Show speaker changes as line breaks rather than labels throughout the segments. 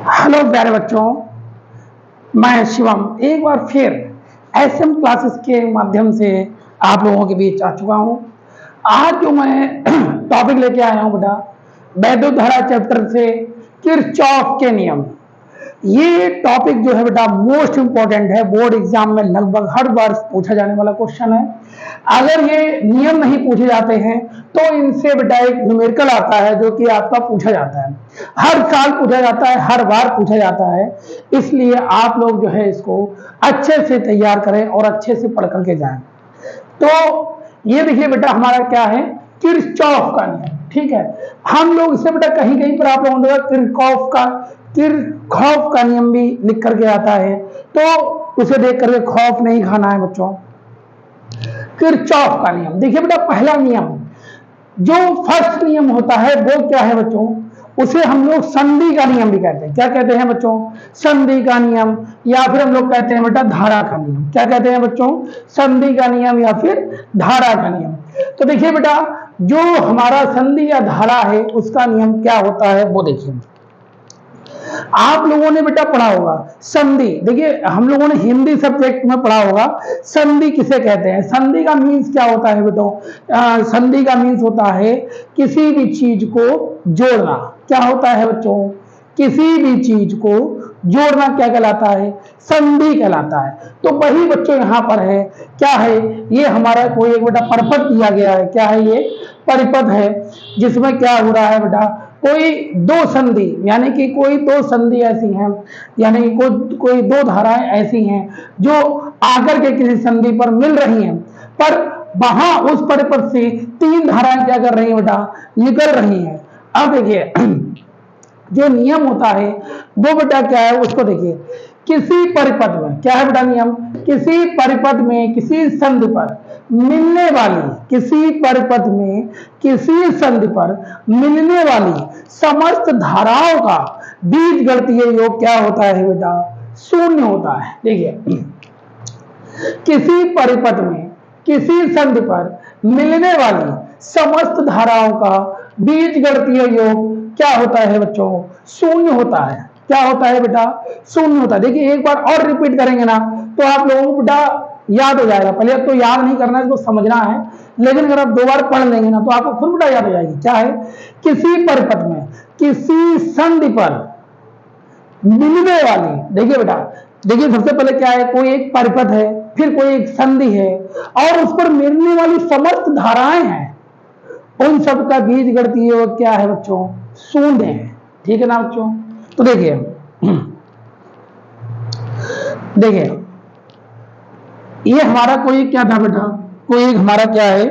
Hello प्यारे बच्चों, मैं शिवम एक बार फिर एसएम क्लासेस के माध्यम से आप लोगों के बीच आ चुका हूं। आज जो मैं टॉपिक लेके आया हूं बेटा, वैद्युत धारा चैप्टर से किरचॉफ के नियम। ये टॉपिक जो है बेटा मोस्ट इंपॉर्टेंट है, बोर्ड एग्जाम में लगभग हर बार पूछा जाने वाला क्वेश्चन है। अगर ये नियम नहीं पूछे जाते हैं तो इनसे बेटा एक न्यूमेरिकल आता है जो कि आपका पूछा जाता है, हर साल पूछा जाता है, हर बार पूछा जाता है। इसलिए आप लोग जो है इसको अच्छे से तैयार करें और अच्छे से पढ़ करके जाएं। तो ये देखिए बेटा हमारा क्या है, किरचॉफ का नियम। ठीक है, हम लोग इसे बेटा कहीं कहीं पर आप लोगों ने किरचॉफ का नियम भी लिख करके आता है, तो उसे देख करके खौफ नहीं खाना है बच्चों। किरचॉफ का नियम देखिए बेटा, पहला नियम जो फर्स्ट नियम होता है वो क्या है बच्चों, उसे हम लोग संधि का नियम भी कहते हैं। क्या कहते हैं बच्चों? संधि का नियम, या फिर हम लोग कहते हैं बेटा धारा का नियम। क्या कहते हैं बच्चों? संधि का नियम या फिर धारा का नियम। तो देखिए बेटा, जो हमारा संधि या धारा है उसका नियम क्या होता है वो देखिए। आप लोगों ने बेटा पढ़ा होगा संधि, देखिए हम लोगों ने हिंदी सब्जेक्ट में पढ़ा होगा संधि किसे कहते हैं। संधि का मीन्स क्या होता है बेटो? संधि का मीन्स होता है किसी भी चीज को जोड़ना। क्या होता है बच्चों? किसी भी चीज को जोड़ना क्या कहलाता है? संधि कहलाता है। तो वही बच्चों यहाँ पर है, क्या है ये हमारा कोई एक बेटा परिपथ दिया गया है। क्या है ये? परिपथ है, जिसमें क्या हो रहा है बेटा, कोई दो संधि यानी कि कोई दो संधि ऐसी हैं, यानी कि कोई दो धाराएं ऐसी हैं जो आकर के किसी संधि पर मिल रही हैं, पर वहां उस परिपथ से तीन धाराएं क्या कर रही हैं बेटा? निकल रही हैं। अब देखिए जो नियम होता है वो बेटा क्या है, उसको देखिए। किसी परिपथ में क्या है बेटा नियम? किसी परिपथ में किसी संधि पर मिलने वाली, किसी परिपथ में किसी संधि पर मिलने वाली समस्त धाराओं का बीजगणितीय योग क्या होता है बेटा? शून्य होता है। देखिए किसी परिपथ में किसी संधि पर मिलने वाली समस्त धाराओं का बीजगणितीय योग क्या होता है बच्चों? शून्य होता है। क्या होता है बेटा? शून्य होता है। देखिए एक बार और रिपीट करेंगे ना तो आप लोगों को बेटा याद हो जाएगा। पहले तो याद नहीं करना है, इसको समझना है, लेकिन अगर आप दो बार पढ़ लेंगे ना तो आपको खुद बेटा याद हो जाएगी। क्या है? किसी परिपथ में किसी संधि पर मिलने वाली, देखिए बेटा, देखिए सबसे पहले क्या है, कोई एक परिपथ है, फिर कोई एक संधि है और उस पर मिलने वाली समस्त धाराएं हैं, उन सब का बीजगणितीय योग क्या है बच्चों? शून्य है। ठीक है ना बच्चों? तो देखिए देखिए ये हमारा कोई क्या था बेटा, कोई एक हमारा क्या है,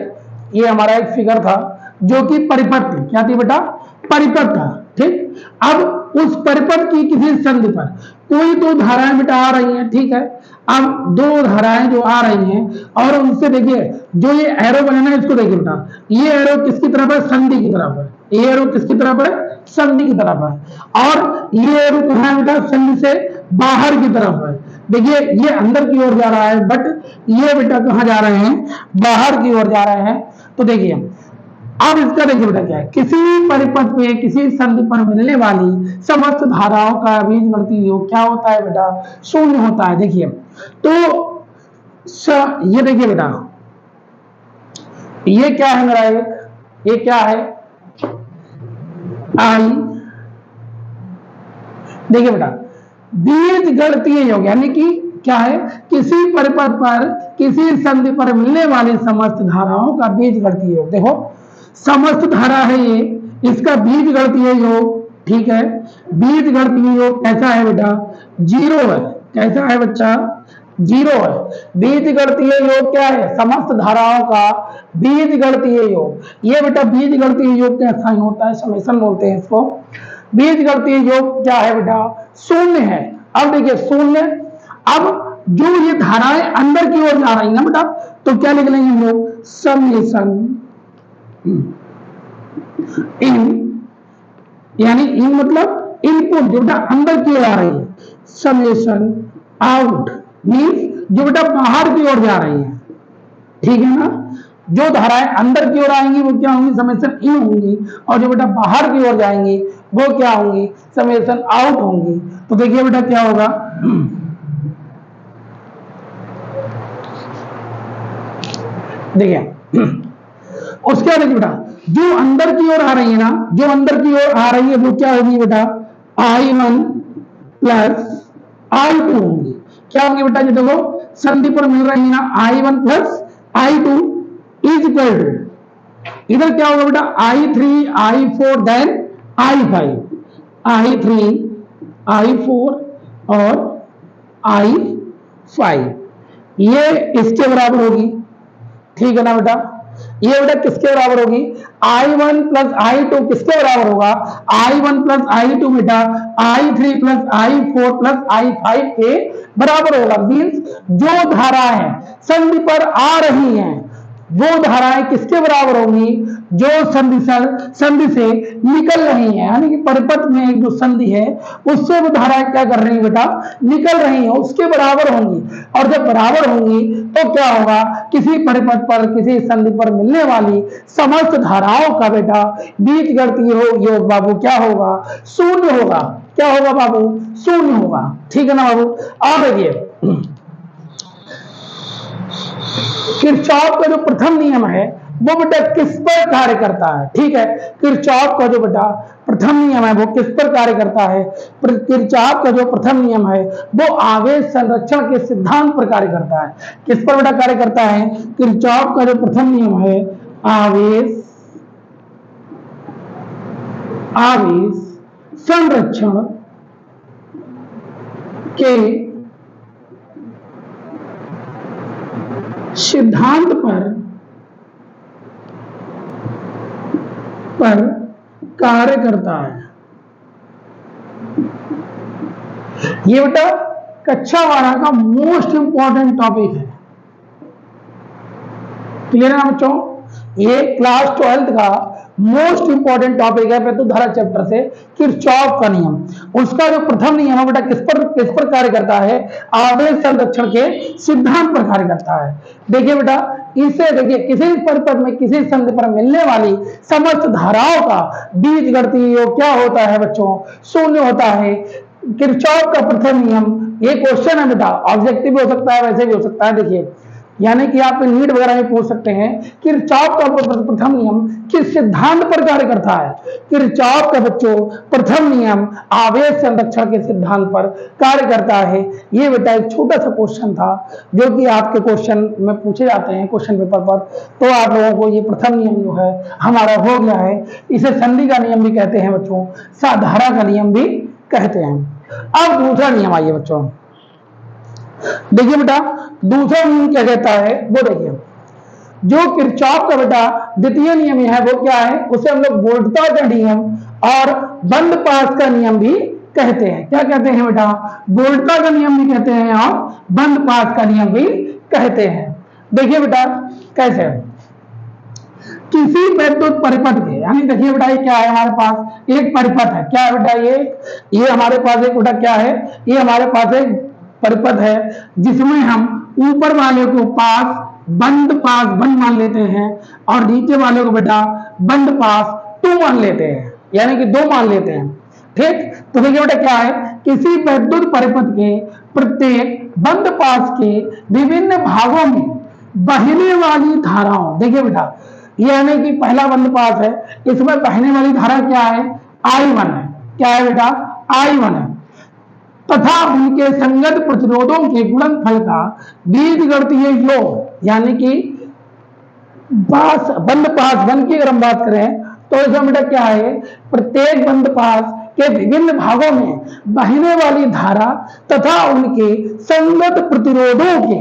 ये हमारा एक फिगर था जो कि परिपथ थी। क्या थी बेटा? परिपथ था। ठीक, अब उस परिपथ की किसी संधि पर कोई दो धाराएं बेटा आ रही हैं। ठीक है, अब दो धाराएं जो आ रही हैं और उनसे देखिए जो ये एरो बनाना है इसको देखिए बेटा, ये एरो किसकी तरफ है? संधि की तरफ है। ये एरो किसकी तरफ है? संधि की तरफ है। और ये एरो कहाँ है बेटा? संधि से बाहर की तरफ है। देखिए ये अंदर की ओर जा रहा है, बट ये बेटा कहाँ जा रहे हैं? बाहर की ओर जा रहे हैं। तो देखिए अब इसका देखिए बेटा क्या है, किसी परिपथ पे किसी संधि पर मिलने वाली समस्त धाराओं का बीजगणितीय योग क्या होता है बेटा? शून्य होता है। देखिए तो ये देखिए बेटा, ये क्या है मेरा, ये क्या है? आई, देखिए बेटा बीजगणितीय योग यानी कि क्या है? किसी परिपथ पर किसी संधि पर मिलने वाली समस्त धाराओं का बीजगणितीय योग। देखो समस्त धारा है ये, इसका बीजगणितीय योग। ठीक है, बीजगणितीय योग कैसा है बेटा? जीरो है। कैसा है बच्चा? जीरो है। बीजगणितीय योग क्या है? समस्त धाराओं का बीजगणितीय योग। ये बेटा बीजगणितीय योग क्या साइन होता है? समेशन बोलते हैं इसको। बीजगणितीय योग क्या है बेटा? शून्य है। अब देखिए शून्य, अब जो ये धाराएं अंदर की ओर जा रही है बेटा, तो क्या लिख लेंगे हम लोग? समेशन इन, यानी इन मतलब इनपुट जो बेटा अंदर की ओर आ रही है, समेशन आउट मीन्स जो बेटा बाहर की ओर जा रही है। ठीक है ना? जो धाराएं अंदर की ओर आएंगी वो क्या होंगी? समेशन इन होंगी, और जो बेटा बाहर की ओर जाएंगी वो क्या होंगी, समेशन आउट होंगी। तो देखिए बेटा क्या होगा, देखिए उसके बाद बेटा जो अंदर की ओर आ रही है ना, जो अंदर की ओर आ रही है वो क्या होगी बेटा, I1 प्लस I2 होंगी। क्या होंगे बेटा, जो देखो संधि पर मिल रही है ना, I1 plus I2 is equal to, इधर क्या होगा बेटा, I3 I4 then I5, I3 I4 और I5 ये इसके बराबर होगी। ठीक है ना बेटा, ये बेटा किसके बराबर होगी, I1 प्लस I2 किसके बराबर होगा, I1 प्लस I2 बेटा I3 plus I4 plus I5 के बराबर होगा। मीन्स जो धाराएं संधि पर आ रही हैं वो धाराएं किसके बराबर होंगी, जो संधि से निकल रही हैं, यानी कि परिपथ में एक जो संधि है उससे वो धाराएं क्या कर रही है बेटा, निकल रही हैं, उसके बराबर होंगी। और जब बराबर होंगी तो क्या होगा, किसी परिपथ पर किसी संधि पर मिलने वाली समस्त धाराओं का बेटा बीजगणितीय योग बाबू क्या होगा, शून्य होगा। क्या होगा बाबू, शून्य होगा। ठीक है ना बाबू। अब देखिए किरचॉफ का जो प्रथम नियम है वो बेटा किस पर कार्य करता है। ठीक है, किरचॉफ का जो बेटा प्रथम नियम है वो किस पर कार्य करता है, किरचॉफ का जो प्रथम नियम है वो आवेश संरक्षण के सिद्धांत पर कार्य करता है। किस पर बेटा कार्य करता है, किरचॉफ का जो प्रथम नियम है आवेश संरक्षण के सिद्धांत पर कार्य करता है। ये बेटा कक्षा 12 का मोस्ट इंपॉर्टेंट टॉपिक है। क्लियर है ना बच्चों, ये क्लास 12th का मोस्ट इंपॉर्टेंट टॉपिक है विद्युतधारा चैप्टर से, किरचॉफ का नियम। उसका जो प्रथम नियम है बेटा किस पर कार्य करता है, आवेश संरक्षण के सिद्धांत पर कार्य करता है। देखिए बेटा इसे देखिए किसी परिपथ में किसी संधि पर मिलने वाली समस्त धाराओं का बीजगणितीय योग क्या होता है बच्चों, शून्य होता है। किरचॉफ का प्रथम नियम, ये क्वेश्चन है बेटा, ऑब्जेक्टिव भी हो सकता है वैसे भी हो सकता है। देखिए यानी कि आप नीट वगैरह में पूछ सकते हैं किरचॉफ का प्रथम नियम किस सिद्धांत पर कार्य करता है। किरचॉफ का बच्चों प्रथम नियम आवेश संरक्षण के सिद्धांत पर कार्य करता है। ये बेटा एक छोटा सा क्वेश्चन था जो कि आपके क्वेश्चन में पूछे जाते हैं क्वेश्चन पेपर पर। तो आप लोगों को ये प्रथम नियम जो है हमारा हो गया है। इसे संधि का नियम भी कहते हैं बच्चों, साधारा का नियम भी कहते हैं। अब दूसरा नियम आइए बच्चों, देखिए बेटा दूसरा नियम क्या कहता है वो देखिए, जो किरचॉफ का बेटा द्वितीय नियम है वो क्या है, उसे हम लोग वोल्टता का नियम और बंद पास का नियम भी कहते हैं। क्या कहते हैं बेटा, वोल्टता का नियम भी कहते हैं और बंद पास का नियम भी कहते हैं। देखिए बेटा कैसे, किसी विद्युत परिपथ के, यानी देखिए बेटा ये क्या है, हमारे पास एक परिपथ है। क्या है बेटा, ये हमारे पास एक बेटा क्या है, ये हमारे पास एक परिपथ है जिसमें हम ऊपर वाले को पास बंद पास 1 मान लेते हैं और नीचे वाले को बेटा बंद पास 2 मान लेते हैं, यानी कि 2 मान लेते हैं। ठीक, तो देखिए बेटा क्या है, किसी विद्युत परिपथ के प्रत्येक बंद पास के विभिन्न भागों में बहने वाली धाराओं, देखिए बेटा यानी कि पहला बंद पास है, इसमें बहने वाली धारा क्या है, I1 है। क्या है बेटा, I1 है, तथा उनके संगत प्रतिरोधों के गुणनफल का बीजगणितीय योग, यानी कि बंद पास 1 की अगर हम बात करें तो इसमें बेटा क्या है, प्रत्येक बंद पास के विभिन्न भागों में बहने वाली धारा तथा उनके संगत प्रतिरोधों के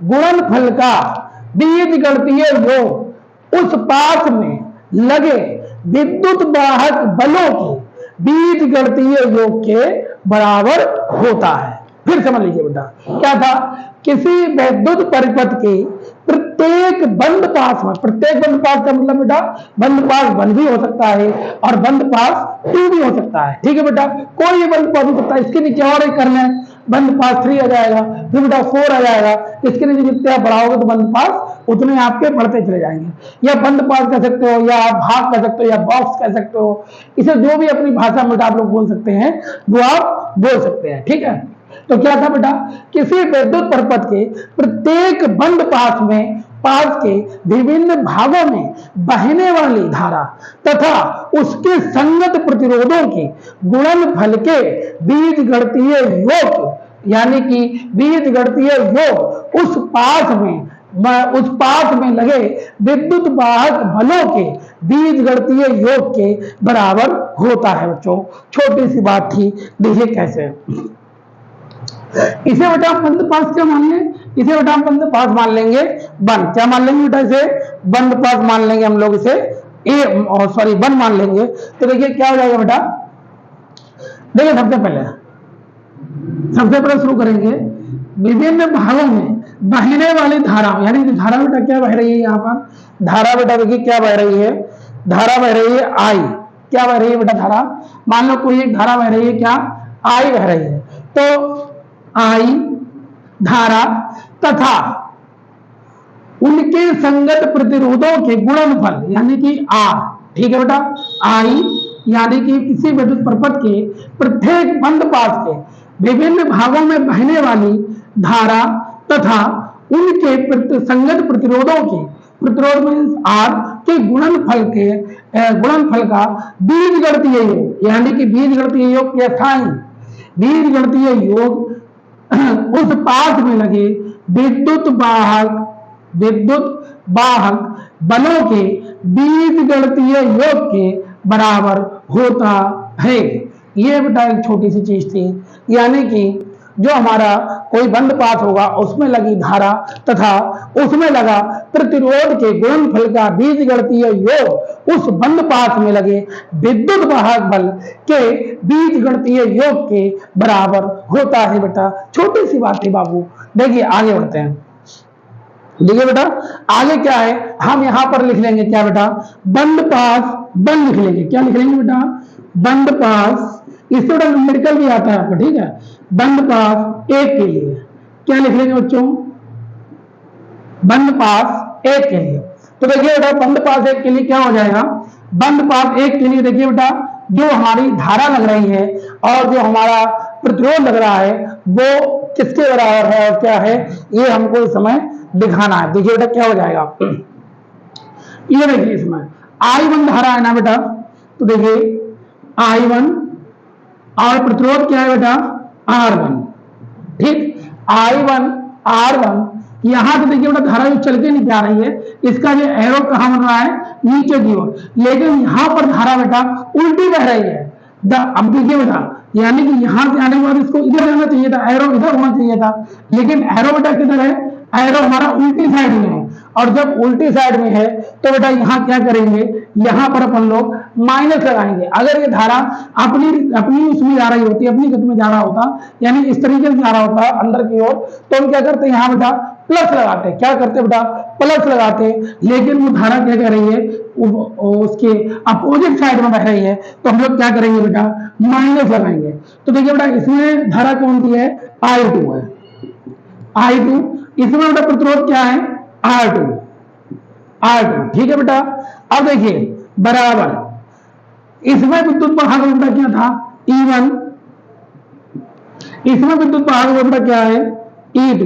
गुणनफल का बीजगणितीय योग उस पास में लगे विद्युत वाहक बलों के बीजगणितीय योग के बराबर होता है। फिर समझ लीजिए बेटा क्या था, किसी विद्युत परिपथ के प्रत्येक बंद पास में, प्रत्येक बंद पास का मतलब बेटा बंद पास 1 भी हो सकता है और बंद पास 2 भी हो सकता है। ठीक है बेटा, कोई बंद पास हो सकता है। इसके नीचे और एक कर लें, बंद पास 3 आ जाएगा, फिर बेटा 4 आ जाएगा। इसके लिए जितने आप बढ़ाओगे तो बंद पास उतने आपके बढ़ते चले जाएंगे। या बंद पास कह सकते हो, या आप भाग कह सकते हो, या बॉक्स कह सकते हो। इसे जो भी अपनी भाषा में आप लोग बोल सकते हैं वो आप बोल सकते हैं, ठीक है। तो क्या था बेटा, किसी विद्युत परिपथ के प्रत्येक बंद पास के विभिन्न भागों में बहने वाली धारा तथा उसके संगत प्रतिरोधों के गुणनफल के बीजगणितीय योग, यानी कि बीजगणितीय योग उस पास में लगे विद्युत वाहक बलों के बीजगणितीय योग के बराबर होता है। बच्चों छोटी सी बात थी, देखिए कैसे। इसे बेटा हम बंद पास क्या मान लें, इसे बेटा हम बंद पास मान लेंगे बंद, क्या मान लेंगे बेटा, इसे बंद पास मान लेंगे हम लोग, इसे बंद मान लेंगे। तो देखिए क्या हो जाएगा बेटा, देखिए सबसे पहले शुरू करेंगे विभिन्न भागों में बहने वाली धारा, यानी कि धारा बेटा क्या बह रही है, यहाँ पर धारा बेटा देखिए क्या बह रही है, धारा बह रही है आई। क्या बह रही है बेटा धारा, मान लो कोई एक धारा बह रही है, क्या आई बह रही है। तो आई धारा तथा उनके संगत प्रतिरोधों के गुणनफल, यानी कि आर, ठीक है बेटा। आई यानी कि किसी विद्युत परिपथ के प्रत्येक बंद पास के विभिन्न भागों में बहने वाली धारा तथा उनके संगत प्रतिरोधों के, प्रतिरोध मीन्स आर के गुणनफल का बीजगणितीय योग, यानी कि बीजगणितीय योग क्या था, बीजगणितीय योग उस पास में लगे विद्युत वाहक बलों के बीजगणितीय योग के बराबर होता है। ये बेटा एक छोटी सी चीज थी, यानी कि जो हमारा कोई बंद पास होगा उसमें लगी धारा तथा उसमें लगा प्रतिरोध के गुणनफल का बीजगणितीय योग उस बंद पास में लगे विद्युत वाहक बल के बीजगणितीय योग के बराबर होता है। बेटा छोटी सी बात है बाबू, देखिए आगे बढ़ते हैं। देखिए बेटा आगे क्या है, हम यहां पर लिख लेंगे क्या बेटा, बंद पास बंद लिख लेंगे। क्या लिख लेंगे बेटा, बंद पास, इससे बड़ा न्यूमेरिकल भी आता है आपको, ठीक है। बंद पास एक के लिए क्या लिख लेंगे बच्चों, बंद पास एक के लिए। तो देखिए बेटा बंद पास एक के लिए क्या हो जाएगा, बंद पास एक के लिए देखिए बेटा जो हमारी धारा लग रही है और जो हमारा प्रतिरोध लग रहा है वो किसके बराबर है और क्या है, ये हमको इस समय दिखाना है। देखिए बेटा क्या हो जाएगा, ये देखिए इसमें I1 धारा है ना बेटा, तो देखिए I1 और प्रतिरोध क्या है बेटा R1, ठीक। I1 R1, यहां तो देखिए बेटा धारा जो चल के नहीं जा रही है, इसका जो एरो कहां बन रहा है, नीचे की ओर, लेकिन यहां पर धारा बेटा उल्टी बह रही है। अब देखिए बेटा यानी कि यहां से आने के बाद इसको इधर जाना चाहिए था, एरो इधर होना चाहिए था, लेकिन एरो बेटा किधर है, एरो हमारा उल्टी साइड में है। और जब उल्टी साइड में है तो बेटा यहाँ क्या करेंगे, यहाँ पर अपन लोग माइनस लगाएंगे। अगर ये धारा अपनी उसमें जा रही होती, अपनी गति में जा रहा होता, यानी इस तरीके से जा रहा होता अंदर की ओर, तो हम क्या करते हैं, यहाँ बेटा प्लस लगाते। क्या करते बेटा, प्लस लगाते। लेकिन वो धारा क्या कह रही है, उसके अपोजिट साइड में बह रही है, तो हम लोग क्या करेंगे बेटा, माइनस लगाएंगे। तो देखिए बेटा इसमें धारा कौन सी है, I2 है, I2। इसमें बेटा प्रतिरोध क्या है, R2, ठीक है बेटा। अब देखिए बराबर इसमें विद्युत वाहक बेटा क्या था, E1, इसमें विद्युत वाहक बेटा क्या है, E2,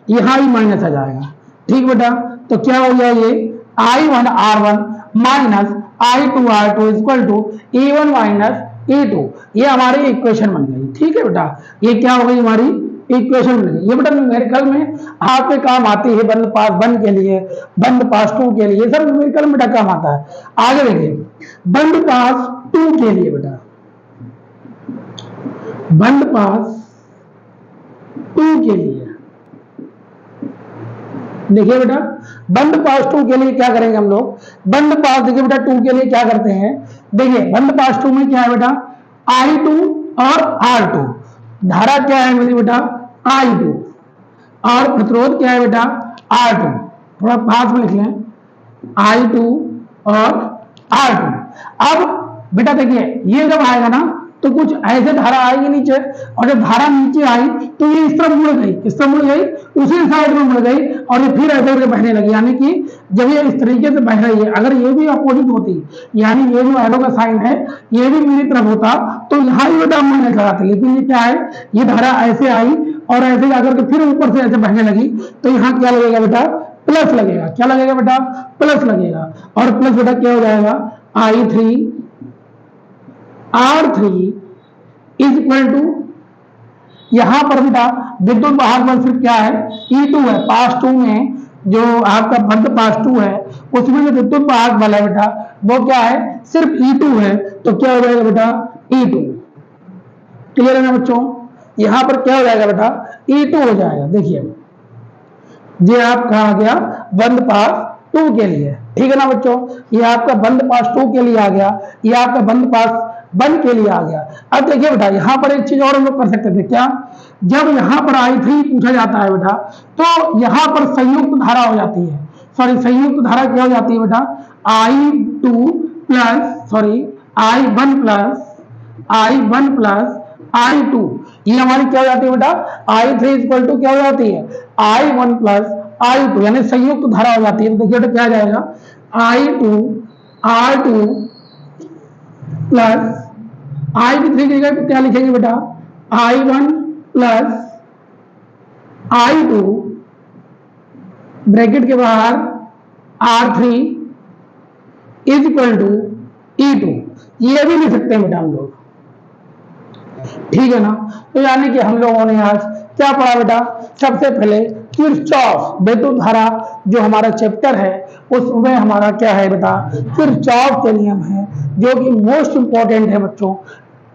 यहां ही माइनस आ जाएगा, ठीक बेटा। तो क्या हो गया, ये I1 R1 minus I2 R2 equal to E1 minus E2, ये हमारी इक्वेशन बन गई, ठीक है बेटा। ये क्या हो गई हमारी इक्वेशन बन गई। ये बेटा न्यूमेरिकल में आपके काम आती है, बंद पास बंद के लिए, बंद पास 2 के लिए, सब न्यूमेरिकल में बेटा काम आता है। आगे देखिए बंद पास 2 के लिए बेटा, बंद पास 2 के लिए देखिए बेटा, बंद पास 2 के लिए क्या करेंगे हम लोग, बंद पास देखिए बेटा 2 के लिए क्या करते हैं, देखिए बंद पास 2 में क्या है बेटा, I2 और R2, धारा क्या है मेरी बेटा I2 और प्रतिरोध क्या है बेटा R2, थोड़ा पास में लिख लें, I2 और R2। अब बेटा देखिए ये जब आएगा ना तो कुछ ऐसे धारा आएगी नीचे, और जब धारा नीचे आई तो ये इस तरफ मुड़ गई, किस तरफ मुड़ गई, उसी साइड में मुड़ गई, और ये फिर ऐसे करके बहने लगी। यानी कि जब ये इस तरीके से बह रही है, अगर ये भी अपोजिट होती, यानी ये जो एरो का साइन है ये भी मेरी तरफ होता, तो यहाँ ये बेटा मैंने लगाते। लेकिन ये क्या है, ये धारा ऐसे आई और ऐसे जाकर के फिर ऊपर से ऐसे बहने लगी, तो यहाँ क्या लगेगा बेटा, प्लस लगेगा। क्या लगेगा बेटा, प्लस लगेगा। और प्लस बेटा क्या हो जाएगा, I3 R3 is equal to, यहां पर बेटा विद्युत वाहक बल सिर्फ क्या है, E2 है। पास 2 में जो आपका बंद पास 2 है उसमें जो विद्युत वाहक बल है बेटा वो क्या है, सिर्फ E2 है। तो क्या हो जाएगा बेटा, E2। क्लियर है ना बच्चों, यहां पर क्या हो जाएगा बेटा, E2 हो जाएगा। देखिए ये आपका आ गया बंद पास 2 के लिए, ठीक है ना बच्चों, ये आपका बंद पास 2 के लिए आ गया, ये आपका बंद पास 1 के लिए आ गया। अब देखिए बेटा यहाँ पर एक चीज और हम लोग कर सकते थे, क्या, जब यहाँ पर I3 पूछा जाता है बेटा तो यहाँ पर संयुक्त धारा हो जाती है, सॉरी संयुक्त धारा क्या हो जाती है बेटा, I2 plus sorry I1 plus I2, ये हमारी क्या हो जाती है बेटा, I3 इक्वल टू क्या हो जाती है, I1 प्लस I2, यानी संयुक्त धारा हो जाती है। तो देखिए बेटा क्या आ जाएगा, I2 R2 प्लस I3 की जगह पे क्या लिखेंगे बेटा, I1 प्लस I2 ब्रैकेट के बाहर R3 is equal to E2, ये भी लिख सकते हैं बेटा हम लोग, ठीक है ना। तो यानी कि हम लोगों ने आज क्या पढ़ा बेटा, सबसे पहले किरचॉफ विद्युत धारा जो हमारा चैप्टर है उसमें हमारा क्या है बेटा, किरचॉफ के नियम है जो कि मोस्ट इंपॉर्टेंट है बच्चों,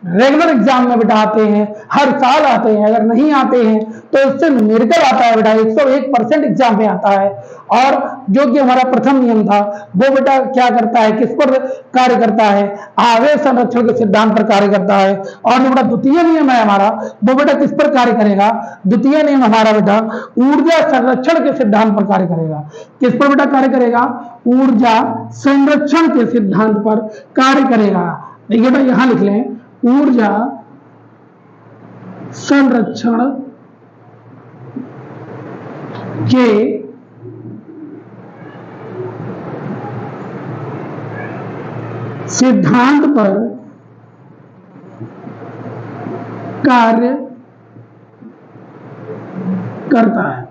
रेगुलर एग्जाम में बेटा आते हैं, हर साल आते हैं। अगर नहीं आते हैं तो इससे न्यूमेरिकल आता है बेटा, 101% एग्जाम में आता है। और जो कि हमारा प्रथम नियम था वो बेटा क्या करता है, किस पर कार्य करता है, आवेश संरक्षण के सिद्धांत पर कार्य करता है। और जो बेटा द्वितीय नियम है हमारा वो बेटा किस पर कार्य करेगा, द्वितीय नियम हमारा बेटा ऊर्जा संरक्षण के सिद्धांत पर कार्य करेगा। किस पर बेटा कार्य करेगा, ऊर्जा संरक्षण के सिद्धांत पर कार्य करेगा। देखिए बेटा यहां लिख लें, ऊर्जा संरक्षण के सिद्धांत पर कार्य करता है।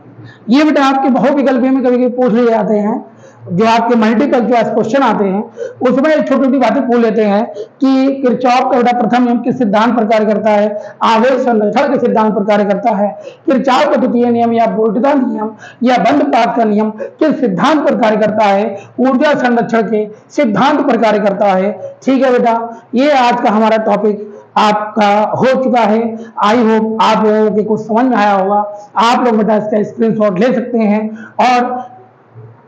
ये बेटा आपके बहुविकल्पीय में कभी कभी पूछ लिए जाते हैं, जो आपके मल्टीपल चॉइस क्वेश्चन आते हैं उसमें छोटी छोटी बातें पूछ लेते हैं कि किरचॉफ का बेटा प्रथम नियम किस सिद्धांत पर कार्य करता है, आवेश संरक्षण के सिद्धांत पर कार्य करता है। किरचॉफ का द्वितीय नियम या वोल्टता नियम या बंद पास का नियम किस सिद्धांत पर कार्य करता है, ऊर्जा संरक्षण के सिद्धांत पर कार्य करता है। ठीक है बेटा, ये आज का हमारा टॉपिक आपका हो चुका है। आई होप आप लोगों के कुछ समझ में आया होगा। आप लोग बेटा इसका स्क्रीनशॉट ले सकते हैं और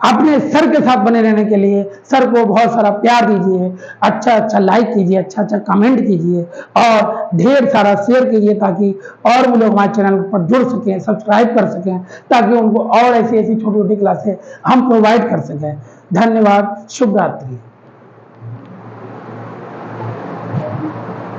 अपने सर के साथ बने रहने के लिए सर को बहुत सारा प्यार दीजिए, अच्छा अच्छा लाइक कीजिए, अच्छा अच्छा कमेंट कीजिए और ढेर सारा शेयर कीजिए ताकि और भी लोग हमारे चैनल पर जुड़ सकें, सब्सक्राइब कर सकें, ताकि उनको और ऐसी ऐसी छोटी छोटी क्लासें हम प्रोवाइड कर सकें। धन्यवाद, शुभ रात्रि।